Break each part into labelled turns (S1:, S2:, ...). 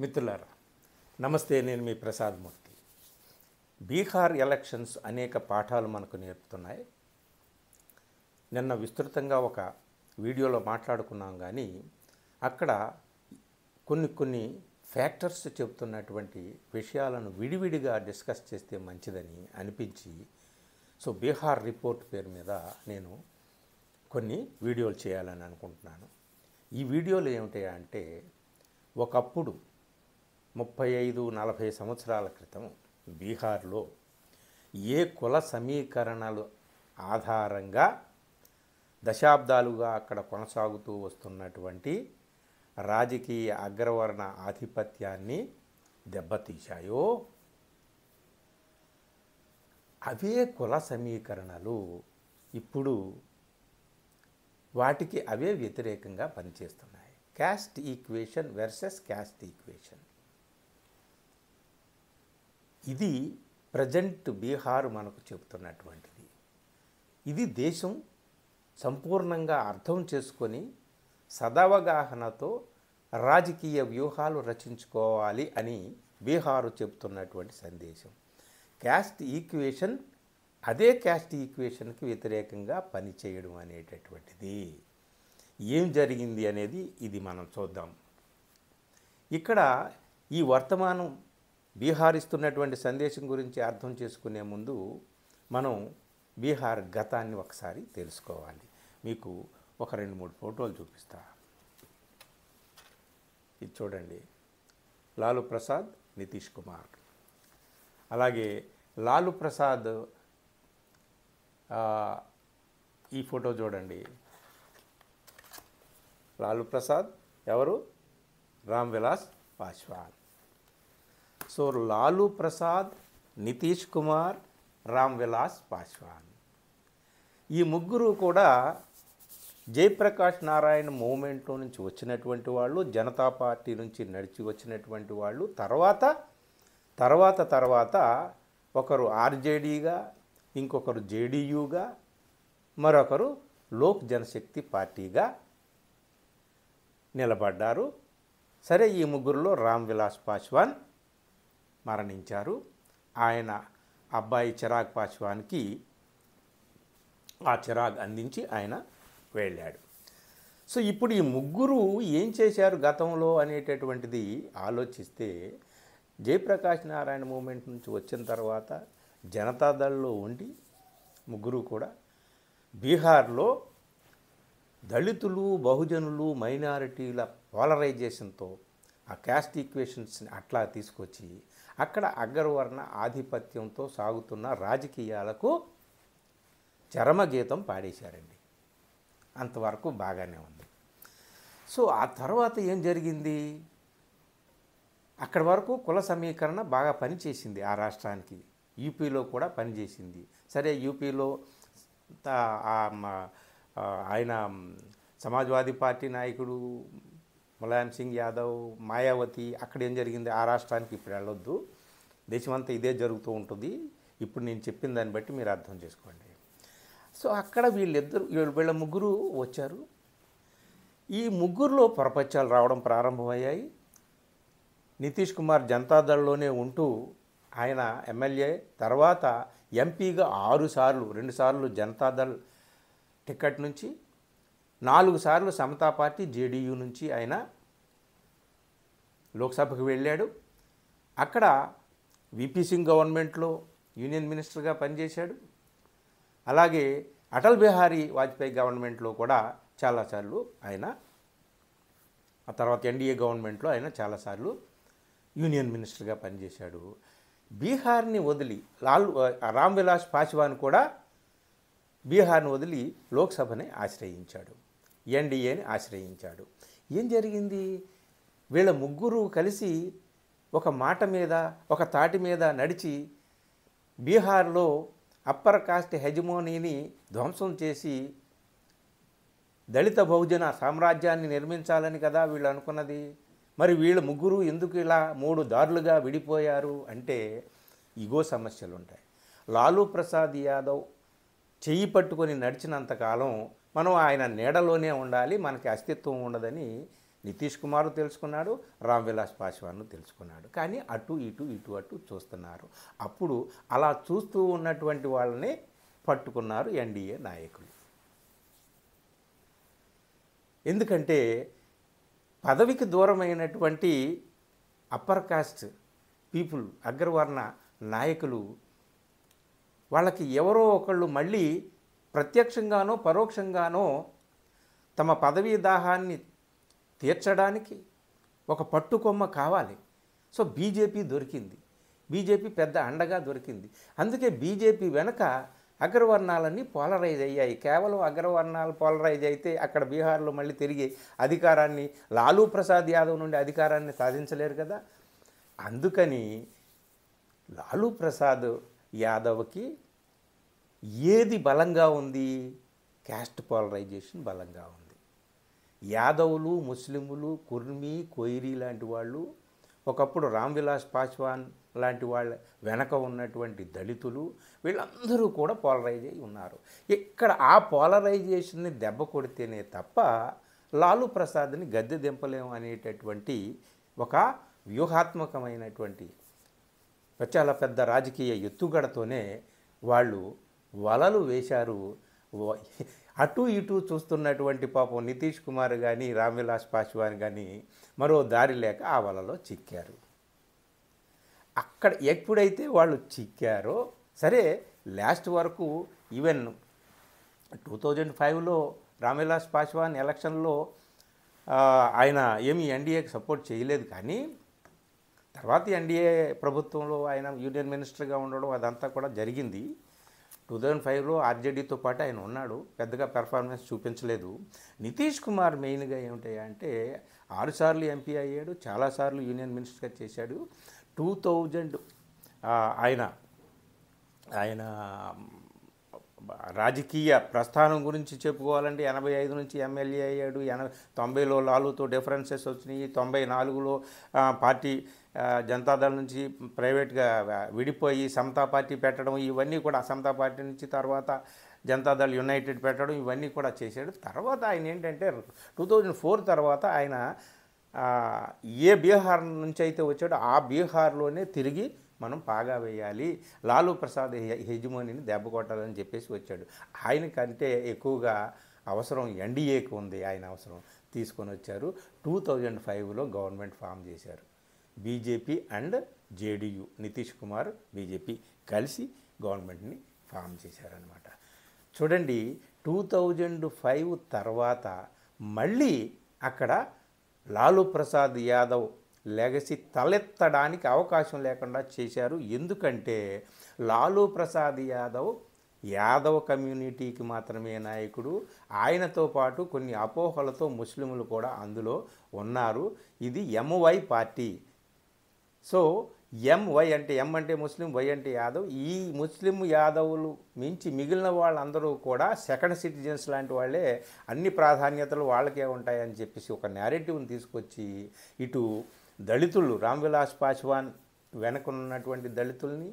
S1: మిత్రులారా నమస్తే, నేను మీ ప్రసాద్ మూర్తి. బీహార్ ఎలక్షన్స్ అనేక పాఠాలు మనకు నేర్పుతున్నాయి. నిన్న విస్తృతంగా ఒక వీడియోలో మాట్లాడుకున్నాం, కానీ అక్కడ కొన్ని ఫ్యాక్టర్స్ చెబుతున్నటువంటి విషయాలను విడివిడిగా డిస్కస్ చేస్తే మంచిదని అనిపించి బీహార్ రిపోర్ట్ పేరు మీద నేను కొన్ని వీడియోలు చేయాలని అనుకుంటున్నాను. ఈ వీడియోలు ఏమిటంటే, ఒకప్పుడు 35-40 సంవత్సరాల క్రితం బీహార్లో ఏ కుల సమీకరణలు ఆధారంగా దశాబ్దాలుగా అక్కడ కొనసాగుతూ వస్తున్నటువంటి రాజకీయ అగ్రవర్ణ ఆధిపత్యాన్ని దెబ్బతీశాయో, అవే కుల సమీకరణలు ఇప్పుడు వాటికి అవే వ్యతిరేకంగా పనిచేస్తున్నాయి. Caste equation versus caste equation. ఇది ప్రజెంట్ బీహార్ మనకు చెబుతున్నటువంటిది. ఇది దేశం సంపూర్ణంగా అర్థం చేసుకొని సదవగాహనతో రాజకీయ వ్యూహాలు రచించుకోవాలి అని బీహారు చెబుతున్నటువంటి సందేశం. క్యాస్ట్ ఈక్వేషన్ అదే క్యాస్ట్ ఈక్వేషన్కి వ్యతిరేకంగా పనిచేయడం అనేటటువంటిది. ఏం జరిగింది అనేది ఇది మనం చూద్దాం. ఇక్కడ ఈ వర్తమానం బీహార్ ఇస్తున్నటువంటి సందేశం గురించి అర్థం చేసుకునే ముందు మనం బీహార్ గతాన్ని ఒకసారి తెలుసుకోవాలి. మీకు ఒక 2-3 ఫోటోలు చూపిస్తా. ఇది చూడండి, లాలూ ప్రసాద్, నితీష్ కుమార్. అలాగే లాలూ ప్రసాద్ ఈ ఫోటో చూడండి. లాలూ ప్రసాద్ ఎవరు? రామ్ విలాస్ పాస్వాన్. లాలూ ప్రసాద్, నితీష్ కుమార్, రామ్ విలాస్ పాస్వాన్, ఈ ముగ్గురు కూడా జయప్రకాష్ నారాయణ మూవ్మెంట్లో నుంచి వచ్చినటువంటి వాళ్ళు, జనతా పార్టీ నుంచి నడిచి వచ్చినటువంటి వాళ్ళు. తర్వాత ఒకరు ఆర్జేడీగా, ఇంకొకరు జేడీయూగా, మరొకరు లోక్ జనశక్తి పార్టీగా నిలబడ్డారు. సరే, ఈ ముగ్గురులో రామ్ విలాస్ పాస్వాన్ మరణించారు. ఆయన అబ్బాయి చిరాగ్ పాస్వాన్కి ఆ చిరాగ్ అందించి ఆయన వెళ్ళాడు. ఇప్పుడు ఈ ముగ్గురు ఏం చేశారు గతంలో అనేటటువంటిది ఆలోచిస్తే, జయప్రకాష్ నారాయణ మూమెంట్ నుంచి వచ్చిన తర్వాత జనతాదళ్లో ఉండి ముగ్గురు కూడా బీహార్లో దళితులు, బహుజనులు, మైనారిటీల పోలరైజేషన్తో ఆ క్యాస్ట్ ఈక్వేషన్స్ని అట్లా తీసుకొచ్చి అక్కడ అగ్రవర్ణ ఆధిపత్యంతో సాగుతున్న రాజకీయాలకు చరమగీతం పాడేశారండి. అంతవరకు బాగానే ఉంది. ఆ తర్వాత ఏం జరిగింది? అక్కడి వరకు కుల సమీకరణ బాగా పనిచేసింది ఆ రాష్ట్రానికి. యూపీలో కూడా పనిచేసింది. సరే, యూపీలో ఆయన సమాజ్వాదీ పార్టీ నాయకుడు ములాయం సింగ్ యాదవ్, మాయావతి, అక్కడ ఏం జరిగింది ఆ రాష్ట్రానికి ఇప్పుడు వెళ్ళొద్దు, దేశమంతా ఇదే జరుగుతూ ఉంటుంది. ఇప్పుడు నేను చెప్పిన దాన్ని బట్టి మీరు అర్థం చేసుకోండి. అక్కడ వీళ్ళ ముగ్గురు వచ్చారు. ఈ ముగ్గురులో పొరపచ్చాలు రావడం ప్రారంభమయ్యాయి. నితీష్ కుమార్ జనతాదళ్లోనే ఉంటూ ఆయన ఎమ్మెల్యే, తర్వాత ఎంపీగా 6 సార్లు, 2 సార్లు జనతాదళ్ టికెట్ నుంచి, 4 సార్లు సమతా పార్టీ జేడీయూ నుంచి ఆయన లోక్సభకు వెళ్ళాడు. అక్కడ విపి సింగ్ గవర్నమెంట్లో యూనియన్ మినిస్టర్గా పనిచేశాడు. అలాగే అటల్ బిహారీ వాజ్పేయి గవర్నమెంట్లో కూడా చాలాసార్లు ఆయన, ఆ తర్వాత ఎన్డీఏ గవర్నమెంట్లో ఆయన చాలాసార్లు యూనియన్ మినిస్టర్గా పనిచేశాడు. బీహార్ని వదిలి రామ్ విలాస్ పాస్వాన్ కూడా బీహార్ని వదిలి లోక్సభని ఆశ్రయించాడు, ఎన్డీఏని ఆశ్రయించాడు. ఏం జరిగింది? వీళ్ళ ముగ్గురు కలిసి ఒక మాట మీద, ఒక తాటి మీద నడిచి బీహార్లో అప్పర్ కాస్ట్ హెజిమోనీని ధ్వంసం చేసి దళిత బహుజన సామ్రాజ్యాన్ని నిర్మించాలని కదా వీళ్ళు అనుకున్నది. మరి వీళ్ళ ముగ్గురు ఎందుకు ఇలా 3 దారులుగా విడిపోయారు అంటే ఇగో సమస్యలు ఉంటాయి. లాలూ ప్రసాద్ యాదవ్ చెయ్యి పట్టుకొని నడిచినంతకాలం మనం ఆయన నీడలోనే ఉండాలి, మనకి అస్తిత్వం ఉండదని నితీష్ కుమార్ తెలుసుకున్నాడు, రామ్ విలాస్ పాస్వాన్ తెలుసుకున్నాడు. కానీ అటు ఇటు ఇటు అటు చూస్తున్నారు. అప్పుడు అలా చూస్తూ ఉన్నటువంటి వాళ్ళని పట్టుకున్నారు ఎన్డీఏ నాయకులు. ఎందుకంటే పదవికి దూరమైనటువంటి అప్పర్ కాస్ట్ పీపుల్, అగ్రవర్ణ నాయకులు, వాళ్ళకి ఎవరో ఒకళ్ళు మళ్ళీ ప్రత్యక్షంగానో పరోక్షంగానో తమ పదవీ దాహాన్ని తీర్చడానికి ఒక పట్టుకొమ్మ కావాలి. సో బీజేపీ దొరికింది, బీజేపీ పెద్ద అండగా దొరికింది. అందుకే బీజేపీ వెనక అగ్రవర్ణాలన్నీ పోలరైజ్ అయ్యాయి. కేవలం అగ్రవర్ణాలు పోలరైజ్ అయితే అక్కడ బీహార్లో మళ్ళీ తిరిగి అధికారాన్ని, లాలూ ప్రసాద్ యాదవ్ నుండి అధికారాన్ని సాధించలేరు కదా. అందుకని లాలూ ప్రసాద్ యాదవ్కి ఏది బలంగా ఉంది? క్యాస్ట్ పోలరైజేషన్ బలంగా ఉంది. యాదవులు, ముస్లింలు, కుర్మీ, కొయిరీ లాంటి వాళ్ళు, ఒకప్పుడు రామ్ విలాస్ పాస్వాన్ లాంటి వాళ్ళ వెనక ఉన్నటువంటి దళితులు, వీళ్ళందరూ కూడా పోలరైజ్ అయి ఉన్నారు. ఇక్కడ ఆ పోలరైజేషన్ని దెబ్బ కొడితేనే తప్ప లాలూ ప్రసాద్ని గద్దె దింపలేము అనేటటువంటి ఒక వ్యూహాత్మకమైనటువంటి చాలా పెద్ద రాజకీయ ఎత్తుగడతోనే వాళ్ళు వలలు వేశారు. అటు ఇటు చూస్తున్నటువంటి పాపం నితీష్ కుమార్ కానీ రామ్ విలాస్ పాస్వాన్ కానీ మరో దారి లేక ఆ వలలో చిక్కారు. అక్కడ ఎప్పుడైతే వాళ్ళు చిక్కారో సరే, లాస్ట్ వరకు ఈవెన్ 2005లో రామ్ విలాస్ పాస్వాన్ ఎలక్షన్లో ఆయన ఏమీ ఎన్డీఏకి సపోర్ట్ చేయలేదు. కానీ తర్వాత ఎన్డీఏ ప్రభుత్వంలో ఆయన యూనియన్ మినిస్టర్గా ఉండడం అదంతా కూడా జరిగింది. 2005లో ఆర్జేడీతో పాటు ఆయన ఉన్నాడు, పెద్దగా పెర్ఫార్మెన్స్ చూపించలేదు. నితీష్ కుమార్ మెయిన్గా ఏమిటంటే 6 సార్లు ఎంపీ అయ్యాడు, చాలాసార్లు యూనియన్ మినిస్టర్గా చేశాడు. 2000 ఆయన రాజకీయ ప్రస్థానం గురించి చెప్పుకోవాలంటే 85 నుంచి ఎమ్మెల్యే అయ్యాడు. 90లో లాలూతో డిఫరెన్సెస్ వచ్చినాయి. 94లో పార్టీ జనతాదళ్ నుంచి ప్రైవేట్గా విడిపోయి సమతా పార్టీ పెట్టడం, ఇవన్నీ కూడా సమతా పార్టీ నుంచి తర్వాత జనతాదళ్ యునైటెడ్ పెట్టడం, ఇవన్నీ కూడా చేశాడు. తర్వాత ఆయన ఏంటంటే 2004 తర్వాత ఆయన ఏ బీహార్ నుంచి అయితే వచ్చాడో ఆ బీహార్లోనే తిరిగి మనం పాగా వేయాలి, లాలూ ప్రసాద్ హెజిమోనీని దెబ్బ కొట్టాలని చెప్పేసి వచ్చాడు. ఆయనకంటే ఎక్కువగా అవసరం ఎన్డీఏకి ఉంది, ఆయన అవసరం తీసుకొని వచ్చారు. 2005లో గవర్నమెంట్ ఫామ్ చేశారు. BJP and JDU, Nitish Kumar BJP కలిసి గవర్నమెంట్ని ఫామ్ చేశారనమాట. చూడండి, 2005 తర్వాత మళ్ళీ అక్కడ లాలూ ప్రసాద్ యాదవ్ లెగసీ తలెత్తడానికి అవకాశం లేకుండా చేశారు. ఎందుకంటే లాలూ ప్రసాద్ యాదవ్ కమ్యూనిటీకి మాత్రమే నాయకుడు. ఆయనతో పాటు కొన్ని అపోహలతో ముస్లింలు కూడా అందులో ఉన్నారు. ఇది ఎంవై పార్టీ. సో ఎంవై అంటే ఎం అంటే ముస్లిం, వై అంటే యాదవ్. ఈ ముస్లిం యాదవులు మించి మిగిలిన వాళ్ళందరూ కూడా సెకండ్ సిటిజన్స్ లాంటి వాళ్ళే, అన్ని ప్రాధాన్యతలు వాళ్ళకే ఉంటాయని చెప్పేసి ఒక నేరేటివ్ని తీసుకొచ్చి ఇటు దళితులు, రామ్ విలాస్ పాస్వాన్ వెనకనున్నటువంటి దళితుల్ని,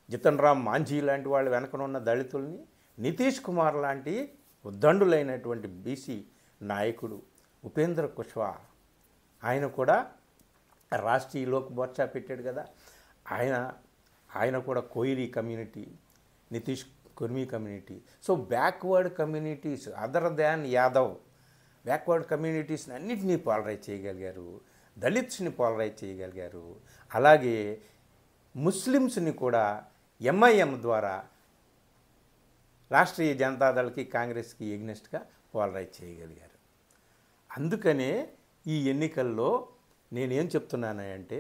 S1: జితన్ రామ్ మాంఝీ లాంటి వాళ్ళు వెనకనున్న దళితుల్ని, నితీష్ కుమార్ లాంటి ఉద్దండులైనటువంటి బీసీ నాయకుడు ఉపేంద్ర కుష్వా, ఆయన కూడా రాష్ట్రీయ లోక్ మోర్చా పెట్టాడు కదా, ఆయన కూడా Koeri community, Nitish Kurmi community. So backward communities other than Yadav, backward కమ్యూనిటీస్ని అన్నింటినీ పోలరైజ్ చేయగలిగారు, దళిత్స్ని పోలరైజ్ చేయగలిగారు. అలాగే ముస్లిమ్స్ని కూడా ఎంఐఎం ద్వారా రాష్ట్రీయ జనతాదళ్కి, కాంగ్రెస్కి ఎగ్నెస్ట్గా పోలరైజ్ చేయగలిగారు. అందుకనే ఈ ఎన్నికల్లో నేనేం చెప్తున్నానంటే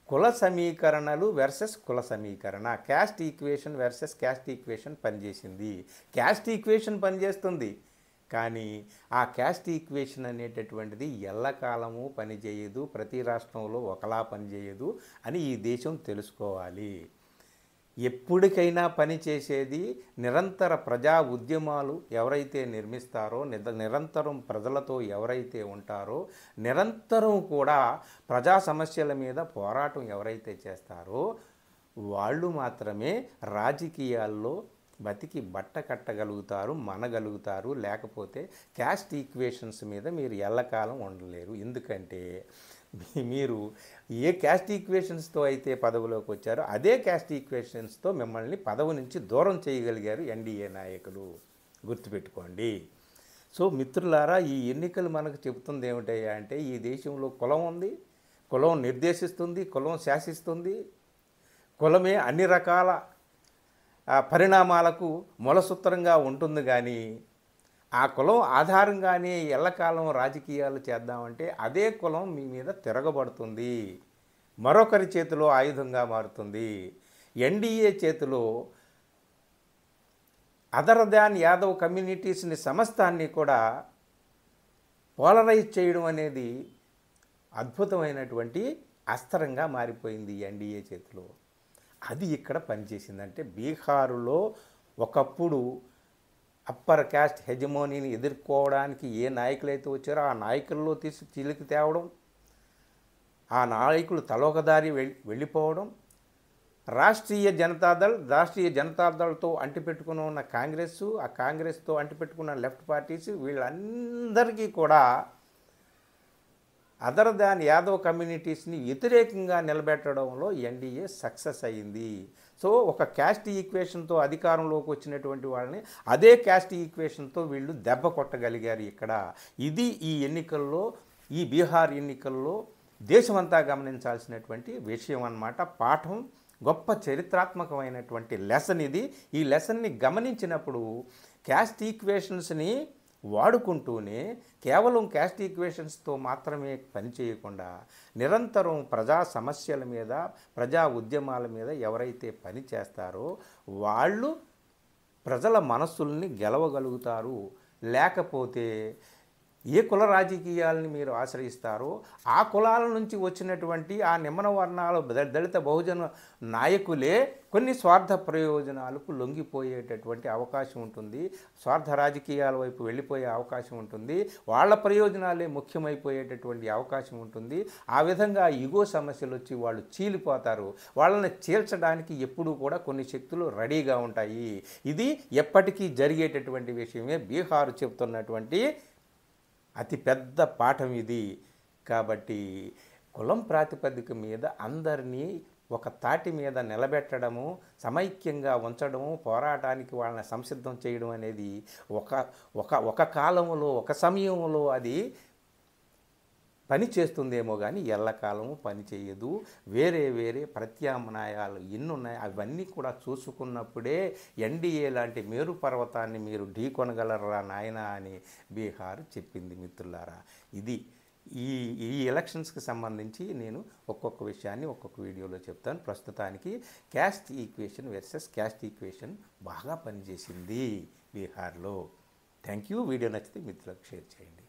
S1: కుల సమీకరణలు వర్సెస్ కుల సమీకరణ, caste equation versus caste equation పనిచేసింది. క్యాస్ట్ ఈక్వేషన్ పనిచేస్తుంది, కానీ ఆ క్యాస్ట్ ఈక్వేషన్ అనేటటువంటిది ఎల్లకాలము పనిచేయదు, ప్రతి రాష్ట్రంలో ఒకలా పనిచేయదు అని ఈ దేశం తెలుసుకోవాలి. ఎప్పటికైనా పనిచేసేది నిరంతర ప్రజా ఉద్యమాలు ఎవరైతే నిర్మిస్తారో, నిరంతరం ప్రజలతో ఎవరైతే ఉంటారో, నిరంతరం కూడా ప్రజా సమస్యల మీద పోరాటం ఎవరైతే చేస్తారో వాళ్ళు మాత్రమే రాజకీయాల్లో బతికి బట్ట కట్టగలుగుతారు, మనగలుగుతారు. లేకపోతే క్యాస్ట్ ఈక్వేషన్స్ మీద మీరు ఎల్లకాలం ఉండలేరు. ఎందుకంటే మీరు ఏ క్యాస్ట్ ఈక్వేషన్స్తో అయితే పదవిలోకి వచ్చారో అదే క్యాస్ట్ ఈక్వేషన్స్తో మిమ్మల్ని పదవి నుంచి దూరం చేయగలిగారు ఎన్డీఏ నాయకులు. గుర్తుపెట్టుకోండి. సో మిత్రులారా, ఈ ఎన్నికలు మనకు చెబుతుంది ఏమిటయ్యా అంటే, ఈ దేశంలో కులం ఉంది, కులం నిర్దేశిస్తుంది, కులం శాసిస్తుంది, కులమే అన్ని రకాల పరిణామాలకు మూలసూత్రంగా ఉంటుంది. కానీ ఆ కులం ఆధారంగానే ఎల్లకాలం రాజకీయాలు చేద్దామంటే అదే కులం మీ మీద తిరగబడుతుంది, మరొకరి చేతిలో ఆయుధంగా మారుతుంది. ఎన్డీఏ చేతిలో అదర్ దాన్ యాదవ్ కమ్యూనిటీస్ని సమస్తాన్ని కూడా పోలరైజ్ చేయడం అనేది అద్భుతమైనటువంటి అస్త్రంగా మారిపోయింది ఎన్డీఏ చేతిలో. అది ఇక్కడ పనిచేసిందంటే, బీహారులో ఒకప్పుడు అప్పర్ క్యాస్ట్ హెజమోనీని ఎదుర్కోవడానికి ఏ నాయకులైతే వచ్చారో ఆ నాయకుల్లో తీసి చిలికి తేవడం, ఆ నాయకులు తలోకదారి వెళ్ళిపోవడం, రాష్ట్రీయ జనతాదళ్తో అంటిపెట్టుకుని ఉన్న కాంగ్రెస్, ఆ కాంగ్రెస్తో అంటిపెట్టుకున్న లెఫ్ట్ పార్టీస్, వీళ్ళందరికీ కూడా అదర్ దాన్ యాదవ్ కమ్యూనిటీస్ని వ్యతిరేకంగా నిలబెట్టడంలో ఎన్డీఏ సక్సెస్ అయింది. సో ఒక క్యాస్ట్ ఈక్వేషన్తో అధికారంలోకి వచ్చినటువంటి వాళ్ళని అదే క్యాస్ట్ ఈక్వేషన్తో వీళ్ళు దెబ్బ కొట్టగలిగారు ఇక్కడ. ఇది ఈ ఎన్నికల్లో, ఈ బీహార్ ఎన్నికల్లో దేశమంతా గమనించాల్సినటువంటి విషయం అన్నమాట. పాఠం, గొప్ప చరిత్రాత్మకమైనటువంటి లెసన్ ఇది. ఈ లెసన్ని గమనించినప్పుడు క్యాస్ట్ ఈక్వేషన్స్ని వాడుకుంటూనే కేవలం క్యాస్ట్ ఈక్వేషన్స్తో మాత్రమే పనిచేయకుండా నిరంతరం ప్రజా సమస్యల మీద, ప్రజా ఉద్యమాల మీద ఎవరైతే పని చేస్తారో వాళ్ళు ప్రజల మనస్సుల్ని గెలవగలుగుతారు. లేకపోతే ఏ కుల రాజకీయాలని మీరు ఆశ్రయిస్తారో ఆ కులాల నుంచి వచ్చినటువంటి ఆ నిమ్న వర్ణాల దళిత బహుజన నాయకులే కొన్ని స్వార్థ ప్రయోజనాలకు లొంగిపోయేటటువంటి అవకాశం ఉంటుంది, స్వార్థ రాజకీయాల వైపు వెళ్ళిపోయే అవకాశం ఉంటుంది, వాళ్ళ ప్రయోజనాలే ముఖ్యమైపోయేటటువంటి అవకాశం ఉంటుంది. ఆ విధంగా ఈగో సమస్యలు వచ్చి వాళ్ళు చీలిపోతారు. వాళ్ళని చీల్చడానికి ఎప్పుడూ కూడా కొన్ని శక్తులు రెడీగా ఉంటాయి. ఇది ఎప్పటికీ జరిగేటటువంటి విషయమే. బీహార్ చెబుతున్నటువంటి అతిపెద్ద పాఠం ఇది. కాబట్టి కులం ప్రాతిపదిక మీద అందరినీ ఒక తాటి మీద నిలబెట్టడము, సమైక్యంగా ఉంచడము, పోరాటానికి వాళ్ళని సంసిద్ధం చేయడం అనేది ఒక కాలంలో, ఒక సమయంలో అది పని చేస్తుందేమో కానీ ఎల్లకాలము పని చేయదు. వేరే వేరే ప్రత్యామ్నాయాలు ఎన్నున్నాయి, అవన్నీ కూడా చూసుకున్నప్పుడే ఎన్డీఏ లాంటి మేరు పర్వతాన్ని మీరు ఢీకొనగలరా నాయనా అని బీహార్ చెప్పింది. మిత్రులారా, ఇది ఈ ఎలక్షన్స్కి సంబంధించి నేను ఒక్కొక్క విషయాన్ని ఒక్కొక్క వీడియోలో చెప్తాను. ప్రస్తుతానికి caste equation versus caste equation బాగా పనిచేసింది బీహార్లో. Thank you. వీడియో నచ్చితే మిత్రులకు షేర్ చేయండి.